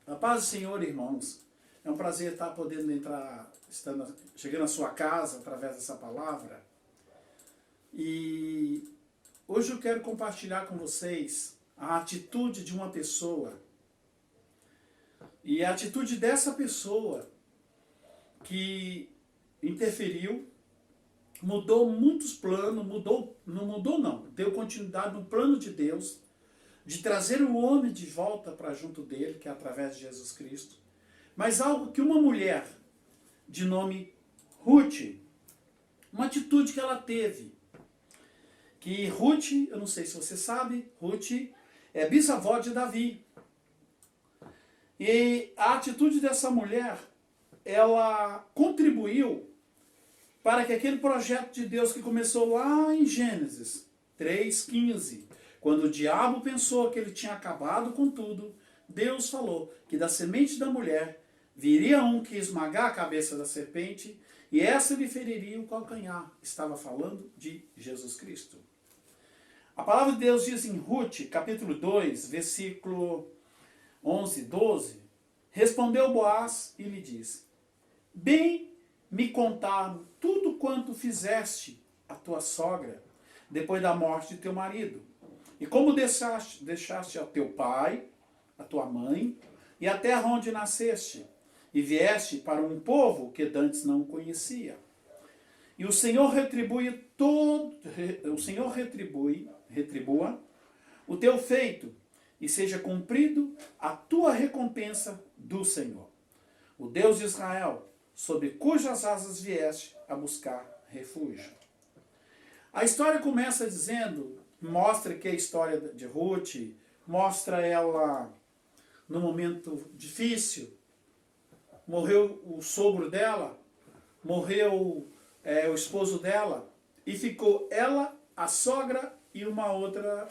A paz do Senhor, irmãos. É um prazer estar podendo chegando à sua casa através dessa palavra. E hoje eu quero compartilhar com vocês a atitude de uma pessoa. E a atitude dessa pessoa que interferiu, mudou muitos planos, deu continuidade no plano de Deus, de trazer o homem de volta para junto dele, que é através de Jesus Cristo. Mas algo que uma mulher de nome Ruth, uma atitude que ela teve, que Ruth, eu não sei se você sabe, Ruth é bisavó de Davi. E a atitude dessa mulher, ela contribuiu para que aquele projeto de Deus que começou lá em Gênesis 3:15, quando o diabo pensou que ele tinha acabado com tudo, Deus falou que da semente da mulher viria um que ia esmagar a cabeça da serpente e essa lhe feriria o calcanhar. Estava falando de Jesus Cristo. A palavra de Deus diz em Ruth, capítulo 2, versículo 11, 12, respondeu Boaz e lhe disse: bem me contaram tudo quanto fizeste a tua sogra depois da morte de teu marido, e como deixaste a teu pai, a tua mãe, e a terra onde nasceste, e vieste para um povo que dantes não conhecia. E o Senhor retribua o teu feito, e seja cumprido a tua recompensa do Senhor, o Deus de Israel, sob cujas asas vieste a buscar refúgio. A história começa dizendo, mostra que a história de Ruth, mostra ela num momento difícil. Morreu o sogro dela, morreu o esposo dela, e ficou ela, a sogra e uma outra,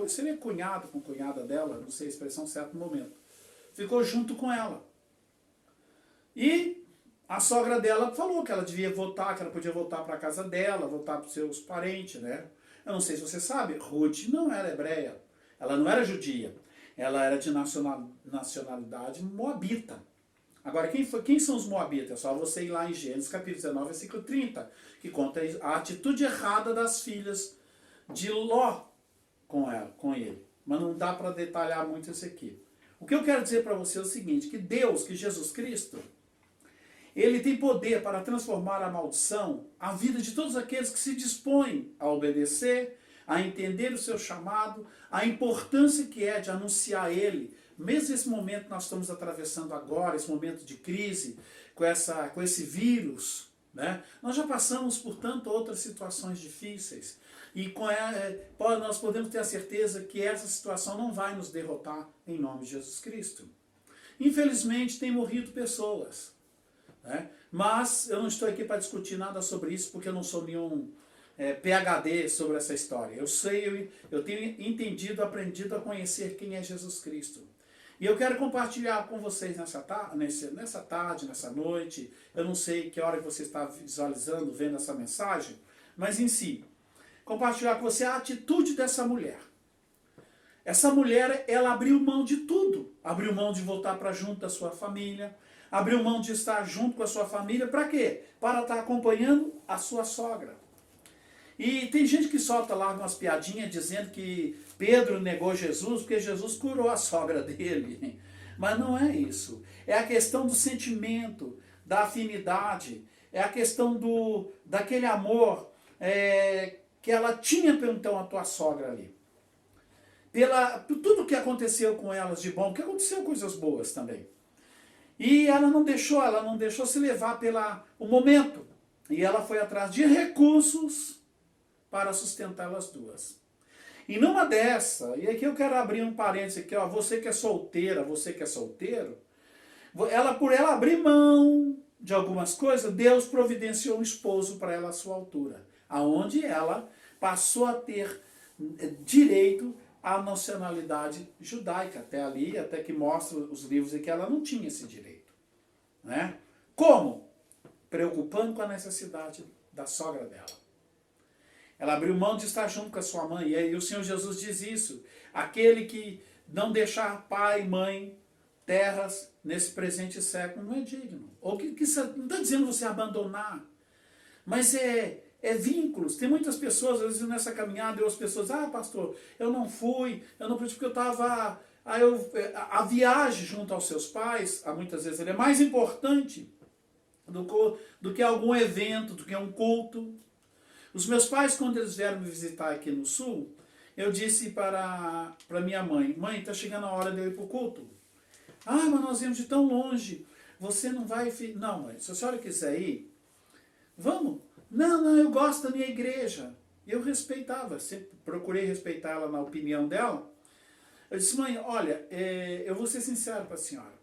seria cunhado com cunhada dela, não sei a expressão certa no momento. Ficou junto com ela. E a sogra dela falou que ela devia voltar, que ela podia voltar para a casa dela, voltar para os seus parentes, né? Eu não sei se você sabe, Ruth não era hebreia, ela não era judia, ela era de nacionalidade moabita. Agora, quem são os moabitas? É só você ir lá em Gênesis capítulo 19, versículo 30, que conta a atitude errada das filhas de Ló com ele. Mas não dá para detalhar muito isso aqui. O que eu quero dizer para você é o seguinte, que Deus, que Jesus Cristo, ele tem poder para transformar a maldição, a vida de todos aqueles que se dispõem a obedecer, a entender o seu chamado, a importância que é de anunciar ele. Mesmo esse momento que nós estamos atravessando agora, esse momento de crise, com esse vírus, né? Nós já passamos por tantas outras situações difíceis. E nós podemos ter a certeza que essa situação não vai nos derrotar em nome de Jesus Cristo. Infelizmente, tem morrido pessoas. Né? Mas eu não estou aqui para discutir nada sobre isso, porque eu não sou nenhum PhD sobre essa história. Eu tenho entendido, aprendido a conhecer quem é Jesus Cristo. E eu quero compartilhar com vocês nessa tarde, nessa noite, eu não sei que hora que você está visualizando, vendo essa mensagem, mas em si, compartilhar com você a atitude dessa mulher. Essa mulher, ela abriu mão de tudo. Abriu mão de voltar para junto da sua família, abriu mão de estar junto com a sua família, para quê? Para estar acompanhando a sua sogra. E tem gente que solta lá umas piadinhas dizendo que Pedro negou Jesus porque Jesus curou a sogra dele. Mas não é isso. É a questão do sentimento, da afinidade, é a questão daquele amor que ela tinha então a tua sogra ali. Por tudo que aconteceu com elas de bom, porque aconteceu coisas boas também. E ela não deixou se levar pelo momento. E ela foi atrás de recursos para sustentar elas duas. E numa dessa, e aqui eu quero abrir um parênteses aqui, ó, você que é solteira, você que é solteiro, por ela abrir mão de algumas coisas, Deus providenciou um esposo para ela à sua altura, aonde ela passou a ter direito à nacionalidade judaica, até que mostra os livros em que ela não tinha esse direito. Né? Como? Preocupando com a necessidade da sogra dela. Ela abriu mão de estar junto com a sua mãe. E aí o Senhor Jesus diz isso. Aquele que não deixar pai, mãe, terras nesse presente século não é digno. Ou que não está dizendo você abandonar, mas é vínculos. Tem muitas pessoas, às vezes nessa caminhada, as pessoas, pastor, eu não fui porque eu estava... A viagem junto aos seus pais, muitas vezes, ele é mais importante do que algum evento, do que um culto. Os meus pais, quando eles vieram me visitar aqui no Sul, eu disse para minha mãe, está chegando a hora de eu ir para o culto. Mas nós viemos de tão longe, você não vai... Não, mãe, se a senhora quiser ir, vamos. Não, eu gosto da minha igreja. Eu respeitava, sempre procurei respeitar ela na opinião dela. Eu disse, mãe, olha, eu vou ser sincero para a senhora.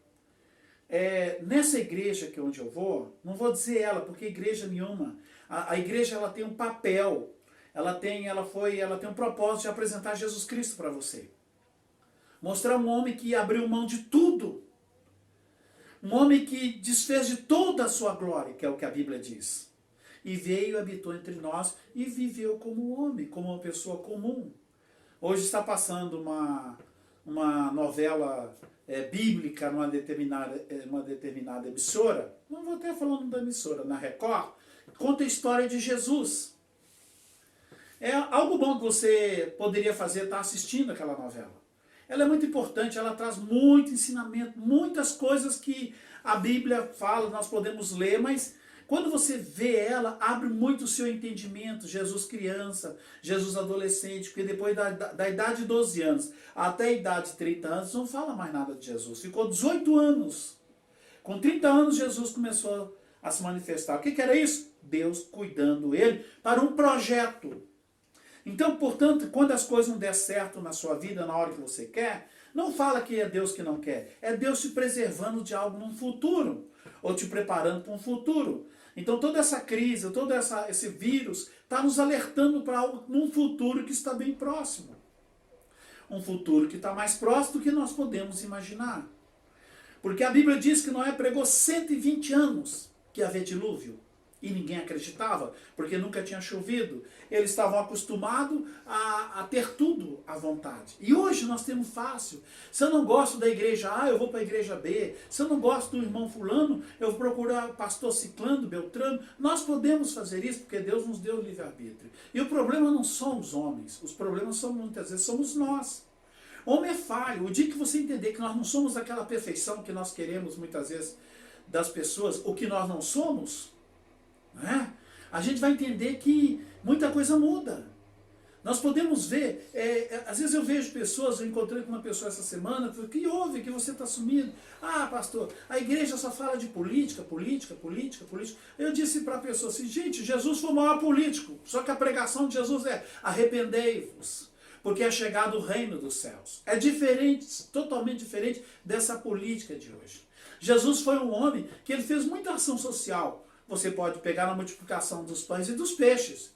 Nessa igreja que onde eu vou, não vou dizer ela, porque igreja nenhuma. A igreja ela tem um papel, ela tem um propósito de apresentar Jesus Cristo para você. Mostrar um homem que abriu mão de tudo. Um homem que desfez de toda a sua glória, que é o que a Bíblia diz. E veio, habitou entre nós e viveu como homem, como uma pessoa comum. Hoje está passando uma novela bíblica numa determinada emissora, não vou até falando da emissora, na Record, conta a história de Jesus. É algo bom que você poderia fazer, estar assistindo aquela novela. Ela é muito importante, ela traz muito ensinamento, muitas coisas que a Bíblia fala, nós podemos ler, mas quando você vê ela, abre muito o seu entendimento. Jesus criança, Jesus adolescente, porque depois da idade de 12 anos até a idade de 30 anos, não fala mais nada de Jesus. Ficou 18 anos. Com 30 anos, Jesus começou a se manifestar. O que era isso? Deus cuidando dele para um projeto. Então, portanto, quando as coisas não der certo na sua vida, na hora que você quer, não fala que é Deus que não quer. É Deus te preservando de algo num futuro, ou te preparando para um futuro. Então toda essa crise, todo esse vírus está nos alertando para algo num futuro que está bem próximo. Um futuro que está mais próximo do que nós podemos imaginar. Porque a Bíblia diz que Noé pregou 120 anos que ia haver dilúvio. E ninguém acreditava, porque nunca tinha chovido. Eles estavam acostumados a ter tudo à vontade. E hoje nós temos fácil. Se eu não gosto da igreja A, eu vou para a igreja B. Se eu não gosto do irmão fulano, eu vou procurar pastor ciclano, beltrano. Nós podemos fazer isso porque Deus nos deu o livre-arbítrio. E o problema não são os homens. Os problemas são, muitas vezes, somos nós. Homem é falho. O dia que você entender que nós não somos aquela perfeição que nós queremos, muitas vezes, das pessoas, o que nós não somos... A gente vai entender que muita coisa muda. Nós podemos ver, às vezes eu vejo pessoas, eu encontrei com uma pessoa essa semana, falei, que houve, que você está sumido? Pastor, a igreja só fala de política. Eu disse para a pessoa assim, gente, Jesus foi o maior político, só que a pregação de Jesus é, arrependei-vos, porque é chegado o reino dos céus. É diferente, totalmente diferente dessa política de hoje. Jesus foi um homem que ele fez muita ação social. Você pode pegar na multiplicação dos pães e dos peixes.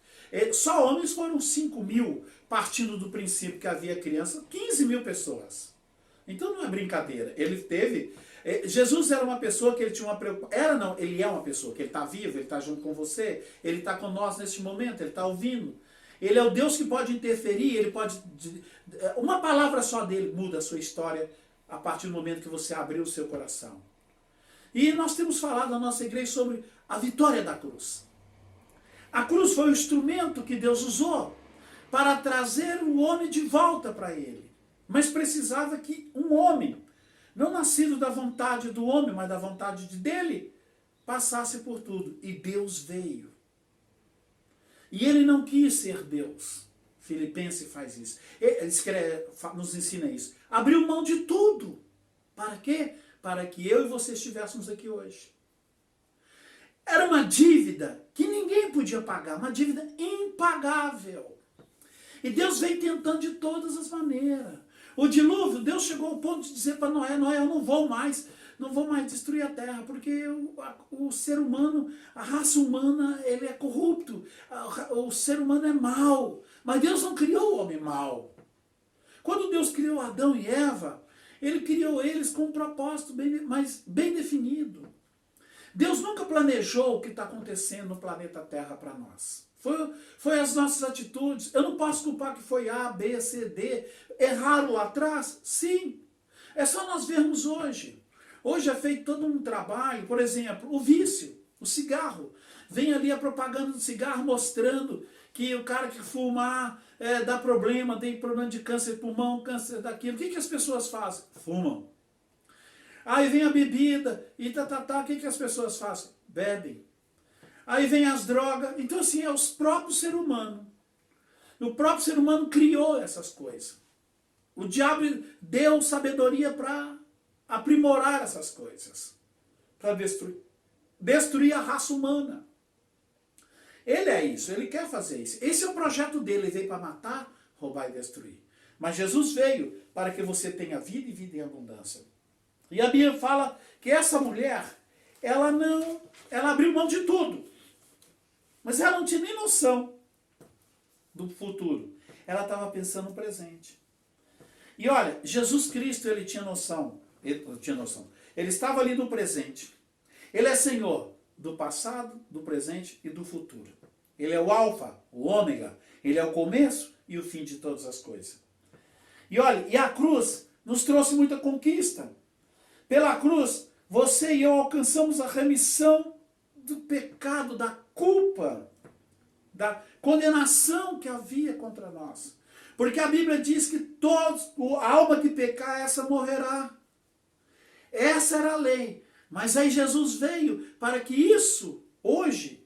Só homens foram 5.000, partindo do princípio que havia criança, 15.000 pessoas. Então não é brincadeira. Ele teve... Jesus era uma pessoa que ele tinha uma preocupação... Ele é uma pessoa que ele está vivo, ele está junto com você, ele está com nós neste momento, ele está ouvindo. Ele é o Deus que pode interferir, ele pode... Uma palavra só dele muda a sua história a partir do momento que você abriu o seu coração. E nós temos falado na nossa igreja sobre a vitória da cruz. A cruz foi o instrumento que Deus usou para trazer o homem de volta para ele. Mas precisava que um homem, não nascido da vontade do homem, mas da vontade dele, passasse por tudo. E Deus veio. E ele não quis ser Deus. Filipenses faz isso. Ele nos ensina isso. Abriu mão de tudo. Para quê? Para que eu e você estivéssemos aqui hoje. Era uma dívida que ninguém podia pagar, uma dívida impagável. E Deus veio tentando de todas as maneiras. O dilúvio, Deus chegou ao ponto de dizer para Noé, eu não vou mais destruir a terra, porque o ser humano, a raça humana, ele é corrupto, o ser humano é mau. Mas Deus não criou o homem mau. Quando Deus criou Adão e Eva, ele criou eles com um propósito bem definido. Deus nunca planejou o que está acontecendo no planeta Terra para nós. foi as nossas atitudes. Eu não posso culpar que foi A, B, C, D. Erraram lá atrás? Sim. É só nós vermos hoje. Hoje é feito todo um trabalho, por exemplo, o vício, o cigarro. Vem ali a propaganda do cigarro mostrando que o cara que fuma dá problema, tem problema de câncer de pulmão, câncer daquilo. O que as pessoas fazem? Fumam. Aí vem a bebida e o que as pessoas fazem? Bebem. Aí vem as drogas. Então assim, é os próprios seres humanos. O próprio ser humano criou essas coisas. O diabo deu sabedoria para aprimorar essas coisas. Para destruir a raça humana. Ele é isso, ele quer fazer isso. Esse é o projeto dele, ele veio para matar, roubar e destruir. Mas Jesus veio para que você tenha vida e vida em abundância. E a Bíblia fala que essa mulher, ela abriu mão de tudo. Mas ela não tinha nem noção do futuro. Ela estava pensando no presente. E olha, Jesus Cristo, ele tinha noção. Ele estava ali no presente. Ele é Senhor do passado, do presente e do futuro. Ele é o alfa, o ômega. Ele é o começo e o fim de todas as coisas. E olha, e a cruz nos trouxe muita conquista. Pela cruz, você e eu alcançamos a remissão do pecado, da culpa, da condenação que havia contra nós. Porque a Bíblia diz que a alma que pecar, essa morrerá. Essa era a lei. Mas aí Jesus veio para que isso, hoje,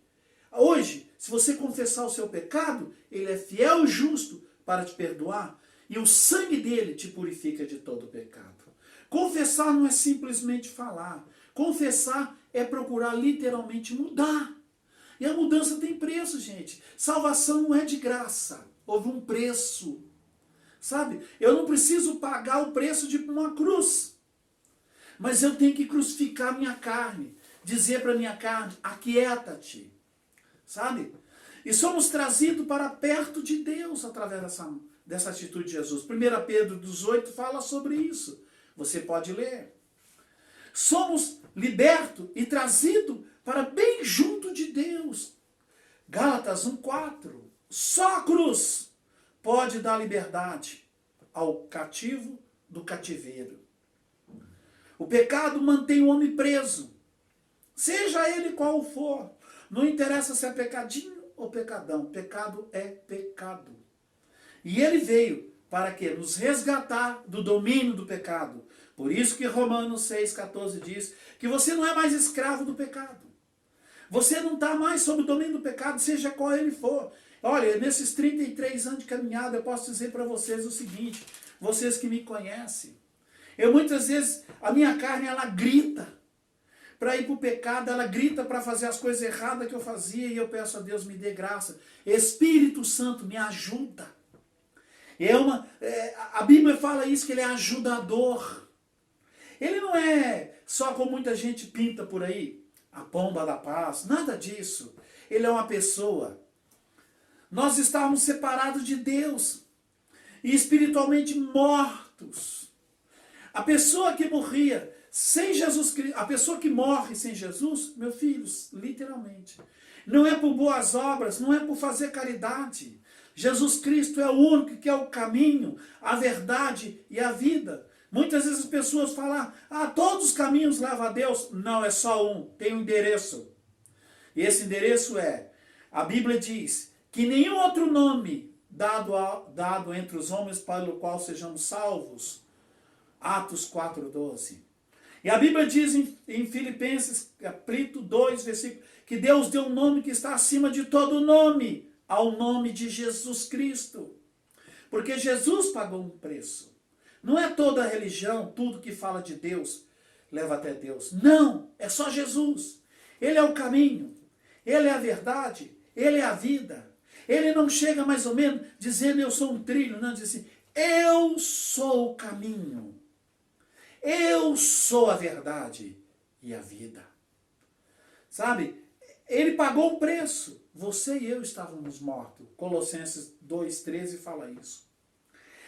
se você confessar o seu pecado, ele é fiel e justo para te perdoar. E o sangue dele te purifica de todo pecado. Confessar não é simplesmente falar. Confessar é procurar literalmente mudar. E a mudança tem preço, gente. Salvação não é de graça. Houve um preço. Sabe? Eu não preciso pagar o preço de uma cruz. Mas eu tenho que crucificar minha carne. Dizer para minha carne, aquieta-te. Sabe? E somos trazidos para perto de Deus através dessa atitude de Jesus. 1 Pedro 2,8 fala sobre isso. Você pode ler. Somos libertos e trazidos para bem junto de Deus. Gálatas 1,4. Só a cruz pode dar liberdade ao cativo do cativeiro. O pecado mantém o homem preso. Seja ele qual for. Não interessa se é pecadinho ou pecadão. Pecado é pecado. E ele veio para que nos resgatar do domínio do pecado. Por isso que Romanos 6,14 diz que você não é mais escravo do pecado. Você não está mais sob o domínio do pecado, seja qual ele for. Olha, nesses 33 anos de caminhada, eu posso dizer para vocês o seguinte, vocês que me conhecem, eu muitas vezes, a minha carne, ela grita para ir para o pecado, ela grita para fazer as coisas erradas que eu fazia, e eu peço a Deus, me dê graça. Espírito Santo, me ajuda. A Bíblia fala isso, que ele é ajudador. Ele não é só como muita gente pinta por aí, a pomba da paz, nada disso. Ele é uma pessoa. Nós estávamos separados de Deus e espiritualmente mortos. A pessoa que morria sem Jesus Cristo, a pessoa que morre sem Jesus, meus filhos, literalmente, não é por boas obras, não é por fazer caridade. Jesus Cristo é o único que é o caminho, a verdade e a vida. Muitas vezes as pessoas falam, todos os caminhos levam a Deus. Não, é só um, tem um endereço. E esse endereço a Bíblia diz que nenhum outro nome dado entre os homens para o qual sejamos salvos. Atos 4,12. E a Bíblia diz em Filipenses, capítulo 2, versículo, que Deus deu um nome que está acima de todo nome, ao nome de Jesus Cristo. Porque Jesus pagou um preço. Não é toda religião, tudo que fala de Deus, leva até Deus. Não, é só Jesus. Ele é o caminho, ele é a verdade, ele é a vida. Ele não chega mais ou menos dizendo eu sou um trilho, não, diz assim, eu sou o caminho. Eu sou a verdade e a vida. Sabe? Ele pagou um preço. Você e eu estávamos mortos. Colossenses 2,13 fala isso.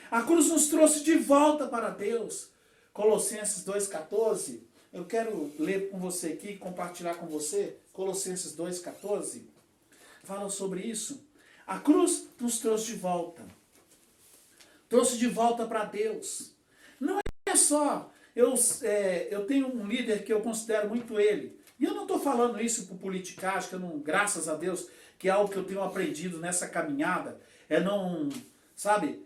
A cruz nos trouxe de volta para Deus. Colossenses 2,14. Eu quero ler com você aqui, compartilhar com você. Colossenses 2,14. fala sobre isso. A cruz nos trouxe de volta. Trouxe de volta para Deus. Não é só, eu tenho um líder que eu considero muito ele. E eu não estou falando isso por politicagem, que eu não, graças a Deus, que é algo que eu tenho aprendido nessa caminhada, é não, sabe,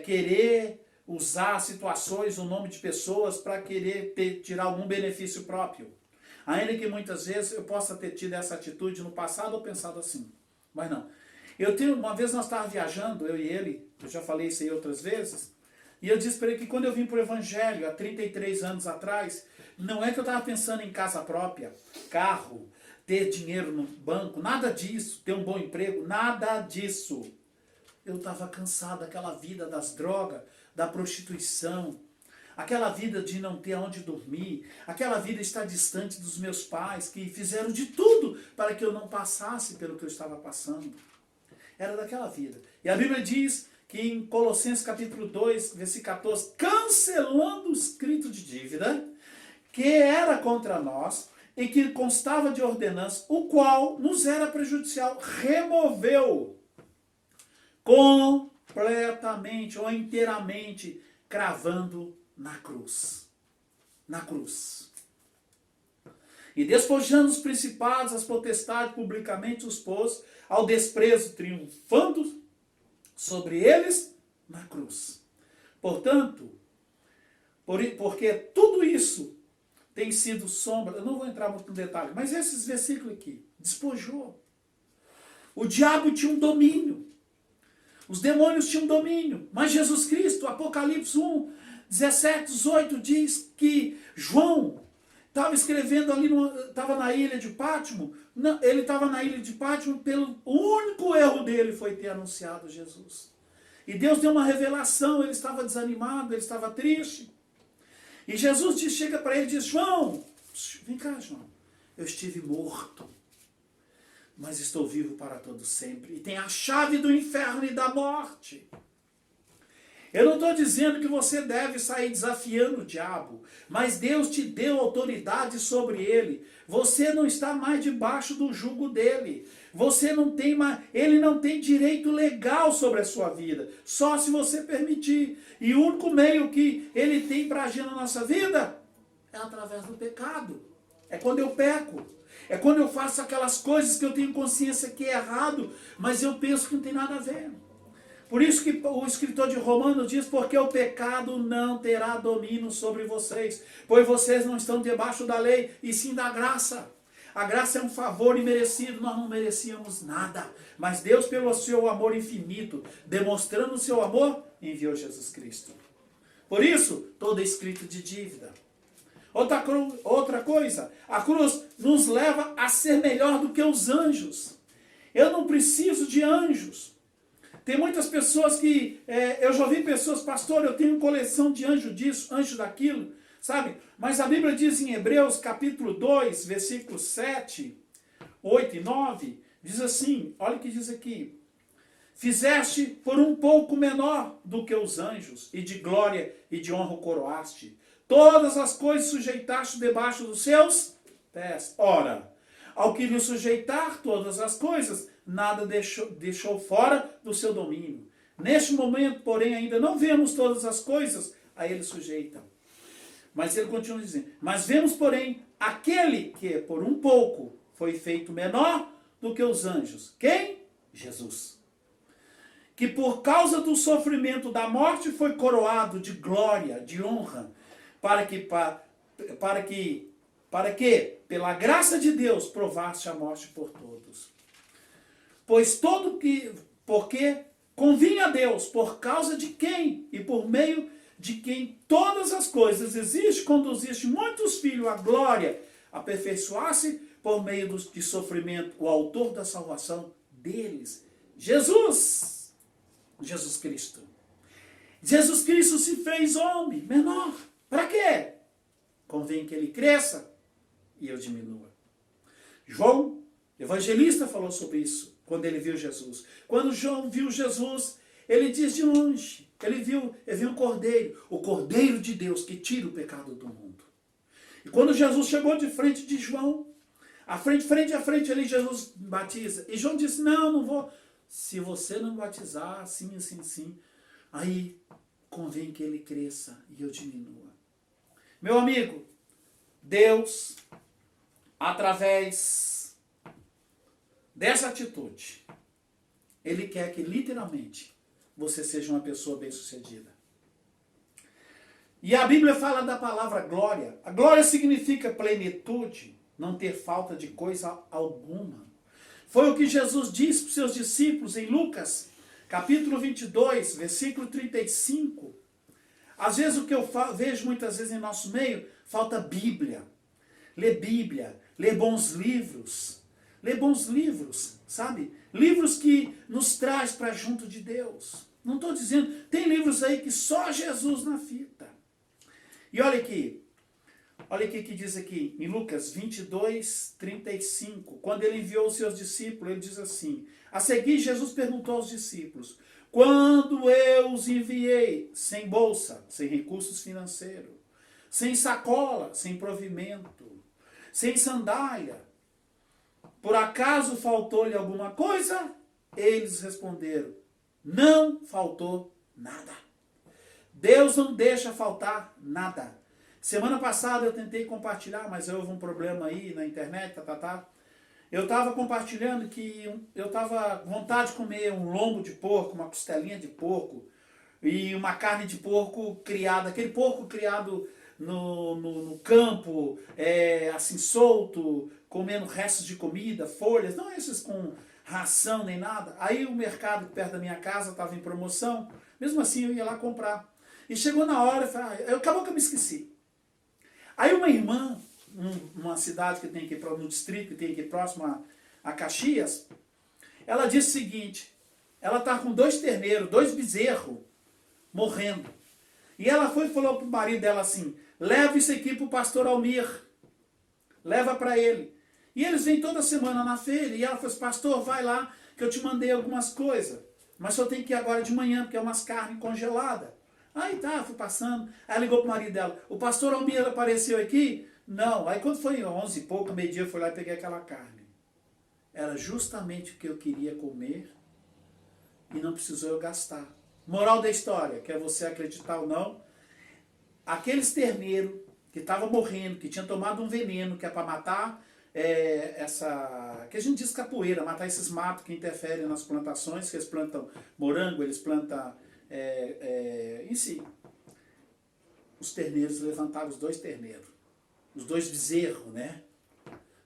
querer usar situações, o nome de pessoas para querer tirar algum benefício próprio. Ainda que muitas vezes eu possa ter tido essa atitude no passado ou pensado assim. Mas não. Uma vez nós estávamos viajando, eu e ele, eu já falei isso aí outras vezes, e eu disse para ele que quando eu vim para o Evangelho, há 33 anos atrás, não é que eu estava pensando em casa própria, carro, ter dinheiro no banco, nada disso, ter um bom emprego, nada disso. Eu estava cansado daquela vida das drogas, da prostituição, aquela vida de não ter onde dormir, aquela vida de estar distante dos meus pais, que fizeram de tudo para que eu não passasse pelo que eu estava passando. Era daquela vida. E a Bíblia diz que em Colossenses capítulo 2, versículo 14, cancelando o escrito de dívida, que era contra nós, e que constava de ordenança, o qual nos era prejudicial, removeu completamente ou inteiramente, cravando na cruz. Na cruz. E despojando os principados, as potestades, publicamente os pôs ao desprezo, triunfando sobre eles na cruz. Portanto, porque tudo isso tem sido sombra, eu não vou entrar muito no detalhe, mas esses versículos aqui, despojou. O diabo tinha um domínio. Os demônios tinham domínio. Mas Jesus Cristo, Apocalipse 1, 17, 18, diz que João estava escrevendo ali, estava na ilha de Pátimo. Não, ele estava na ilha de Pátimo, o único erro dele foi ter anunciado Jesus. E Deus deu uma revelação, ele estava desanimado, ele estava triste. E Jesus chega para ele e diz, João, vem cá, João, eu estive morto, mas estou vivo para todo sempre. E tem a chave do inferno e da morte. Eu não estou dizendo que você deve sair desafiando o diabo, mas Deus te deu autoridade sobre ele. Você não está mais debaixo do jugo dele. Você não tem mais, ele não tem direito legal sobre a sua vida, só se você permitir. E o único meio que ele tem para agir na nossa vida é através do pecado. É quando eu peco. É quando eu faço aquelas coisas que eu tenho consciência que é errado, mas eu penso que não tem nada a ver. Por isso que o escritor de Romanos diz, porque o pecado não terá domínio sobre vocês, pois vocês não estão debaixo da lei, e sim da graça. A graça é um favor imerecido, nós não merecíamos nada. Mas Deus, pelo seu amor infinito, demonstrando o seu amor, enviou Jesus Cristo. Por isso, todo escrito de dívida. Outra coisa, a cruz nos leva a ser melhor do que os anjos. Eu não preciso de anjos. Tem muitas pessoas que, eu já ouvi pessoas, pastor, eu tenho coleção de anjo disso, anjo daquilo, sabe? Mas a Bíblia diz em Hebreus capítulo 2, versículos 7, 8 e 9, diz assim, olha o que diz aqui. Fizeste por um pouco menor do que os anjos, e de glória e de honra o coroaste. Todas as coisas sujeitaste debaixo dos seus pés. Ora, ao que lhe sujeitar todas as coisas, nada deixou fora do seu domínio. Neste momento, porém, ainda não vemos todas as coisas a ele sujeitam. Mas ele continua dizendo, mas vemos, porém, aquele que por um pouco foi feito menor do que os anjos. Quem? Jesus. Que por causa do sofrimento da morte foi coroado de glória, de honra, para que, pela graça de Deus, provasse a morte por todos. Porque convinha a Deus, por causa de quem e por meio de quem todas as coisas existem, conduziste muitos filhos à glória, aperfeiçoasse por meio de sofrimento o autor da salvação deles. Jesus Cristo. Jesus Cristo se fez homem, menor. Para quê? Convém que ele cresça e eu diminua. João, evangelista, falou sobre isso quando ele viu Jesus. Quando João viu Jesus, ele diz de longe, ele viu o Cordeiro de Deus que tira o pecado do mundo. E quando Jesus chegou de frente de João, frente a frente ali Jesus batiza. E João disse, não, não vou. Se você não batizar, assim, assim, assim, aí convém que ele cresça e eu diminua. Meu amigo, Deus, através dessa atitude, Ele quer que literalmente você seja uma pessoa bem-sucedida. E a Bíblia fala da palavra glória. A glória significa plenitude, não ter falta de coisa alguma. Foi o que Jesus disse para os seus discípulos em Lucas, capítulo 22, versículo 35. Às vezes o que eu vejo muitas vezes em nosso meio, falta Bíblia, ler bons livros. Ler bons livros, sabe? Livros que nos traz para junto de Deus. Não estou dizendo, tem livros aí que só Jesus na fita. E olha aqui que diz aqui, em Lucas 22, 35, quando ele enviou os seus discípulos, ele diz assim, a seguir Jesus perguntou aos discípulos, quando eu os enviei, sem bolsa, sem recursos financeiros, sem sacola, sem provimento, sem sandália, por acaso faltou-lhe alguma coisa? Eles responderam, não faltou nada. Deus não deixa faltar nada. Semana passada eu tentei compartilhar, mas houve um problema aí na internet, Eu estava compartilhando que eu estava com vontade de comer um lombo de porco, uma costelinha de porco e uma carne de porco criada, aquele porco criado no campo, assim solto, comendo restos de comida, folhas, não esses com ração nem nada. Aí o mercado perto da minha casa estava em promoção, mesmo assim eu ia lá comprar. E chegou na hora, acabou que eu me esqueci. Aí uma irmã, numa cidade que tem aqui, no distrito que tem aqui próximo a Caxias, ela disse o seguinte, ela está com 2 terneiros, 2 bezerros, morrendo. E ela foi e falou para o marido dela assim, leva isso aqui para o pastor Almir, leva para ele. E eles vêm toda semana na feira, e ela falou assim, pastor, vai lá, que eu te mandei algumas coisas, mas só tem que ir agora de manhã, porque é umas carnes congeladas. Aí tá, fui passando, aí ligou pro marido dela, o pastor Almir apareceu aqui? Não, aí quando foi 11 e pouco, meio-dia, eu fui lá e peguei aquela carne. Era justamente o que eu queria comer e não precisou eu gastar. Moral da história, quer você acreditar ou não, aqueles terneiros que estavam morrendo, que tinham tomado um veneno, que é para matar que a gente diz capoeira, matar esses matos que interferem nas plantações, que eles plantam morango, eles plantam em si. Os terneiros levantaram os 2 terneiros, os 2 bezerros, né?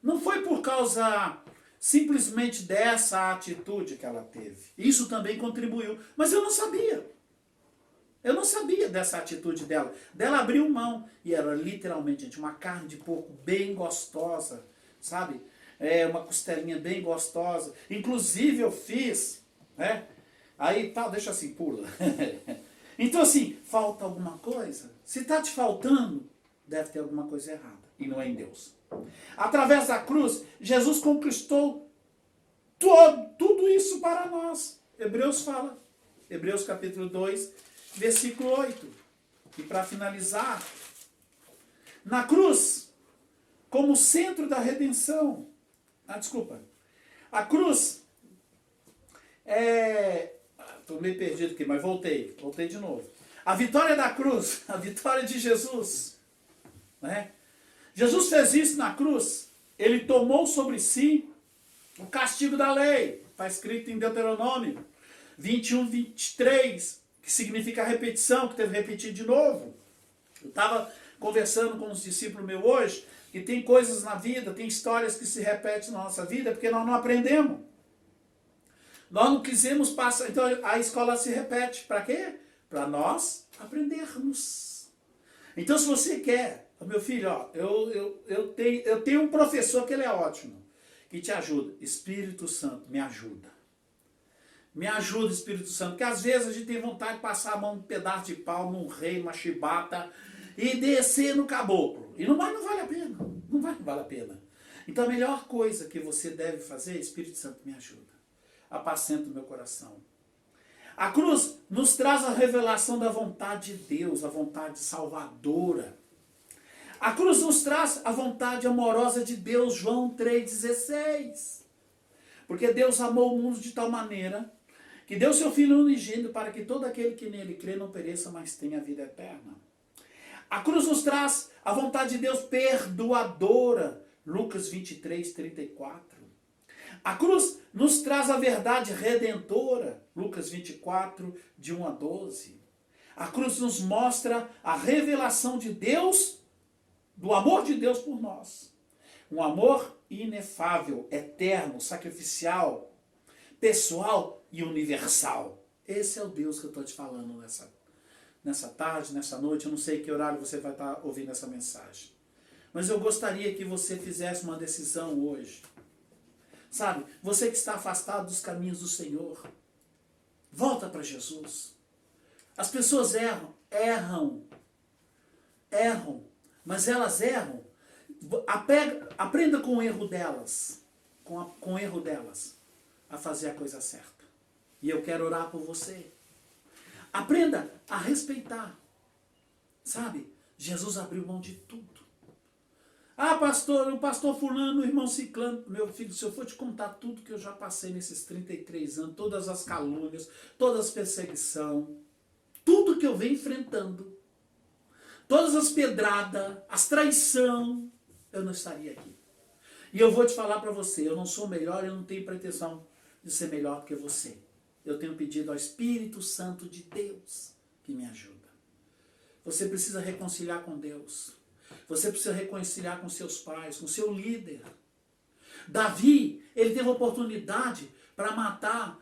Não foi por causa simplesmente dessa atitude que ela teve. Isso também contribuiu, mas eu não sabia. Eu não sabia dessa atitude dela. Dela abriu mão e era literalmente, gente, uma carne de porco bem gostosa, sabe? Uma costelinha bem gostosa. Inclusive eu fiz, né? Aí tal, deixa assim, pula. Então assim, falta alguma coisa? Se está te faltando, deve ter alguma coisa errada. E não é em Deus. Através da cruz, Jesus conquistou tudo isso para nós. Hebreus fala. Hebreus capítulo 2, versículo 8. E para finalizar, na cruz, como centro da redenção. A cruz estou meio perdido aqui, mas voltei de novo. A vitória da cruz, a vitória de Jesus, né? Jesus fez isso na cruz, ele tomou sobre si o castigo da lei, está escrito em Deuteronômio 21, 23, que significa repetição, que teve que repetir de novo. Eu estava conversando com uns discípulos meus hoje, que tem coisas na vida, tem histórias que se repetem na nossa vida, porque nós não aprendemos. Nós não quisemos passar, então a escola se repete, para quê? Para nós aprendermos. Então se você quer, meu filho, ó, eu tenho um professor que ele é ótimo, que te ajuda. Espírito Santo, me ajuda. Me ajuda, Espírito Santo, porque às vezes a gente tem vontade de passar a mão num pedaço de pau, num rei, numa chibata, e descer no caboclo. E não vale a pena. Não vale a pena. Então a melhor coisa que você deve fazer, Espírito Santo, me ajuda. Apacenta o meu coração. A cruz nos traz a revelação da vontade de Deus, a vontade salvadora. A cruz nos traz a vontade amorosa de Deus, João 3,16. Porque Deus amou o mundo de tal maneira que deu seu Filho unigênito para que todo aquele que nele crê não pereça, mas tenha vida eterna. A cruz nos traz a vontade de Deus perdoadora, Lucas 23:34. A cruz nos traz a verdade redentora, Lucas 24, de 1 a 12. A cruz nos mostra a revelação de Deus, do amor de Deus por nós. Um amor inefável, eterno, sacrificial, pessoal e universal. Esse é o Deus que eu estou te falando nessa tarde, nessa noite. Eu não sei que horário você vai estar ouvindo essa mensagem. Mas eu gostaria que você fizesse uma decisão hoje. Sabe, você que está afastado dos caminhos do Senhor, volta para Jesus. As pessoas erram, mas elas erram. Aprenda com o erro delas, com o erro delas, a fazer a coisa certa. E eu quero orar por você. Aprenda a respeitar. Sabe, Jesus abriu mão de tudo. Ah, pastor, o pastor fulano, o irmão ciclano. Meu filho, se eu for te contar tudo que eu já passei nesses 33 anos, todas as calúnias, todas as perseguições, tudo que eu venho enfrentando, todas as pedradas, as traições, eu não estaria aqui. E eu vou te falar para você, eu não sou melhor, eu não tenho pretensão de ser melhor do que você. Eu tenho pedido ao Espírito Santo de Deus que me ajuda. Você precisa reconciliar com Deus. Você precisa reconciliar com seus pais, com seu líder. Davi, ele teve oportunidade para matar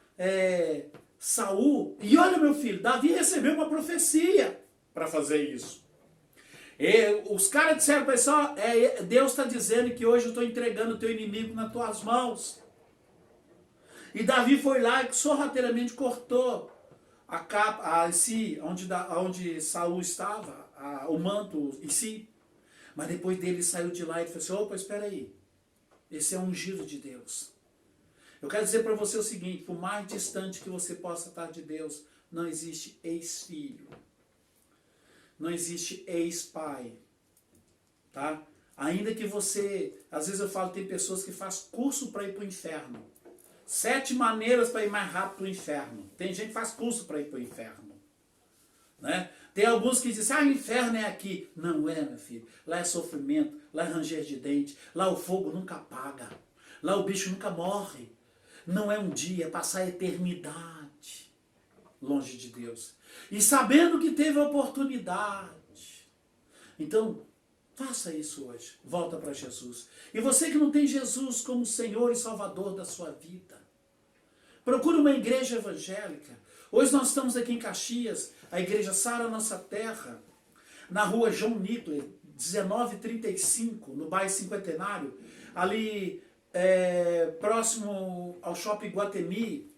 Saul. E olha, meu filho, Davi recebeu uma profecia para fazer isso. Os caras disseram para ele só, Deus está dizendo que hoje eu estou entregando o teu inimigo nas tuas mãos. E Davi foi lá e sorrateiramente cortou a capa, onde Saul estava, o manto em si. Mas depois dele saiu de lá e falou assim, opa, espera aí. Esse é um ungido de Deus. Eu quero dizer para você o seguinte, por mais distante que você possa estar de Deus, não existe ex-filho. Não existe ex-pai. Tá? Ainda que você, às vezes eu falo, tem pessoas que fazem curso para ir para o inferno. 7 maneiras para ir mais rápido para o inferno. Tem gente que faz curso para ir para o inferno. Né? Tem alguns que dizem, o inferno é aqui. Não é, meu filho. Lá é sofrimento, lá é ranger de dente, lá o fogo nunca apaga, lá o bicho nunca morre. Não é um dia, é passar a eternidade longe de Deus. E sabendo que teve a oportunidade. Então, faça isso hoje. Volta para Jesus. E você que não tem Jesus como Senhor e Salvador da sua vida, procure uma igreja evangélica. Hoje nós estamos aqui em Caxias, a igreja Sara Nossa Terra, na rua João Nicolet, 1935, no bairro Cinquentenário, ali próximo ao Shopping Guatemi,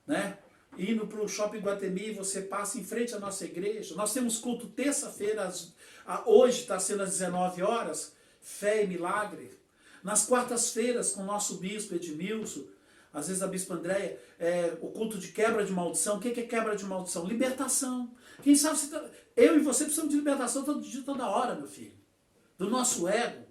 né? Indo para o Shopping Guatemi, você passa em frente à nossa igreja. Nós temos culto terça-feira, hoje está sendo às 19 horas, fé e milagre. Nas quartas-feiras, com o nosso bispo Edmilson, às vezes a bispa Andréia, o culto de quebra de maldição. O que é quebra de maldição? Libertação. Quem sabe, eu e você precisamos de libertação todo dia, toda hora, meu filho. Do nosso ego.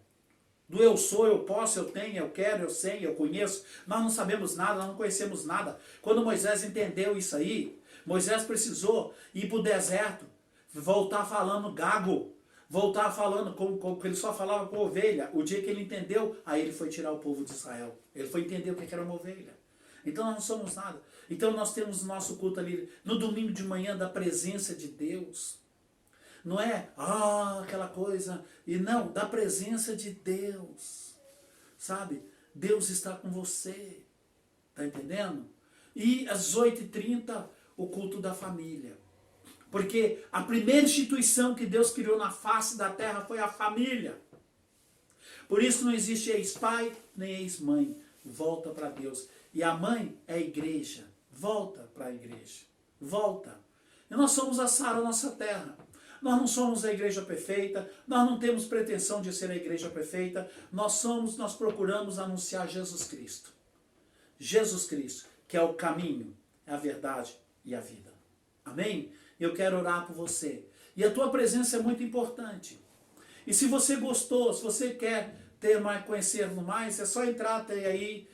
Do eu sou, eu posso, eu tenho, eu quero, eu sei, eu conheço. Nós não sabemos nada, nós não conhecemos nada. Quando Moisés entendeu isso aí, Moisés precisou ir para o deserto, voltar falando gago, voltar falando como ele só falava com ovelha. O dia que ele entendeu, aí ele foi tirar o povo de Israel. Ele foi entender o que era uma ovelha. Então nós não somos nada. Então nós temos nosso culto ali no domingo de manhã da presença de Deus. Não é, aquela coisa, e não, da presença de Deus, sabe? Deus está com você, tá entendendo? E às 8h30, o culto da família. Porque a primeira instituição que Deus criou na face da terra foi a família. Por isso não existe ex-pai nem ex-mãe. Volta para Deus. E a mãe é a igreja. Volta para a igreja. Volta. E nós somos a Sara Nossa Terra. Nós não somos a igreja perfeita, nós não temos pretensão de ser a igreja perfeita, nós procuramos anunciar Jesus Cristo. Jesus Cristo, que é o caminho, é a verdade e a vida. Amém? Eu quero orar por você. E a tua presença é muito importante. E se você gostou, se você quer ter mais, conhecer mais, é só entrar, tem aí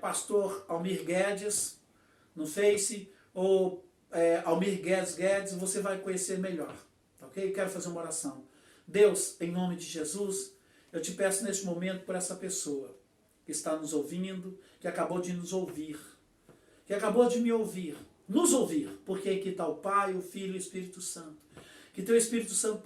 Pastor Almir Guedes no Face, ou Almir Guedes, você vai conhecer melhor, ok? Quero fazer uma oração. Deus, em nome de Jesus, eu te peço neste momento por essa pessoa que está nos ouvindo, que acabou de nos ouvir, que acabou de me ouvir, nos ouvir, porque aqui está o Pai, o Filho e o Espírito Santo. Que teu Espírito Santo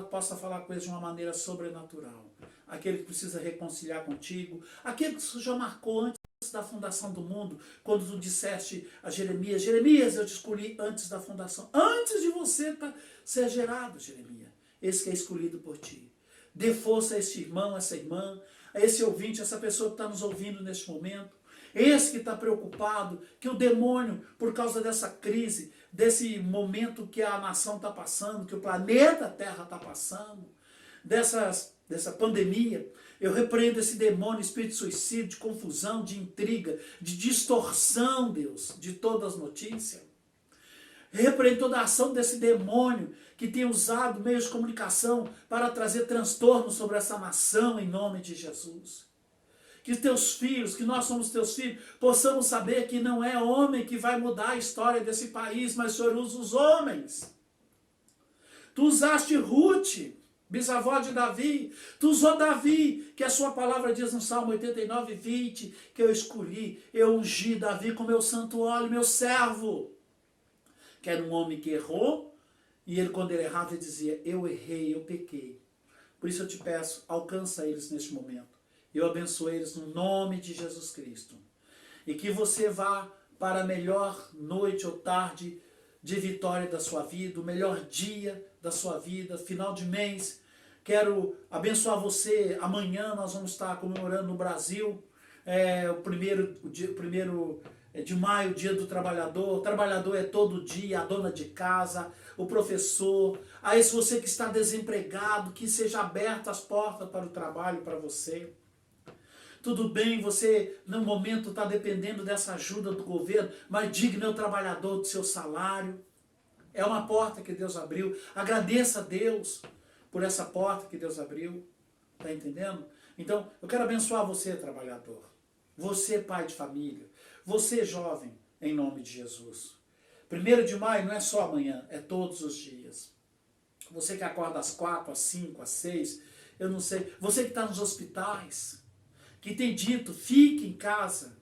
possa falar com eles de uma maneira sobrenatural. Aquele que precisa reconciliar contigo, aquele que o Senhor marcou antes da fundação do mundo, quando tu disseste a Jeremias, Jeremias, eu te escolhi antes da fundação, antes de você ser gerado, Jeremias, esse que é escolhido por ti. Dê força a esse irmão, essa irmã, a esse ouvinte, essa pessoa que está nos ouvindo neste momento, esse que está preocupado, que o demônio, por causa dessa crise, desse momento que a nação está passando, que o planeta Terra está passando, dessa pandemia, eu repreendo esse demônio, espírito de suicídio, de confusão, de intriga, de distorção, Deus, de todas as notícias. Repreendo toda a ação desse demônio que tem usado meios de comunicação para trazer transtorno sobre essa nação, em nome de Jesus. Que teus filhos, que nós somos teus filhos, possamos saber que não é homem que vai mudar a história desse país, mas o Senhor usa os homens. Tu usaste Ruth, bisavó de Davi, tu usou Davi, que a sua palavra diz no Salmo 89, 20, que eu escolhi, eu ungi Davi com meu santo óleo, meu servo. Que era um homem que errou, e ele quando ele errava, ele dizia, eu errei, eu pequei. Por isso eu te peço, alcança eles neste momento. Eu abençoo eles no nome de Jesus Cristo. E que você vá para a melhor noite ou tarde de vitória da sua vida, o melhor dia da sua vida, final de mês. Quero abençoar você. Amanhã nós vamos estar comemorando no Brasil o primeiro de maio, dia do trabalhador. O trabalhador é todo dia, a dona de casa, o professor. Aí se você que está desempregado, que seja aberta as portas para o trabalho para você. Tudo bem, você no momento está dependendo dessa ajuda do governo, mas digno é o trabalhador do seu salário. É uma porta que Deus abriu. Agradeça a Deus por essa porta que Deus abriu. Está entendendo? Então, eu quero abençoar você, trabalhador. Você, pai de família. Você, jovem, em nome de Jesus. 1º de maio não é só amanhã, é todos os dias. Você que acorda às 4, às 5, às 6, eu não sei. Você que está nos hospitais, que tem dito, fique em casa.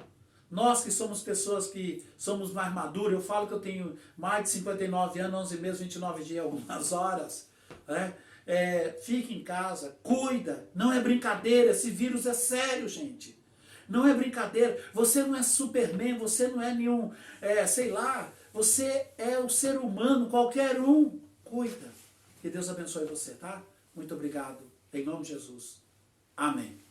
Nós que somos pessoas que somos mais maduros, eu falo que eu tenho mais de 59 anos, 11 meses, 29 dias, algumas horas. Né? Fique em casa, cuida, não é brincadeira, esse vírus é sério, gente. Não é brincadeira, você não é Superman, você não é nenhum, sei lá, você é um ser humano, qualquer um, cuida. Que Deus abençoe você, tá? Muito obrigado, em nome de Jesus. Amém.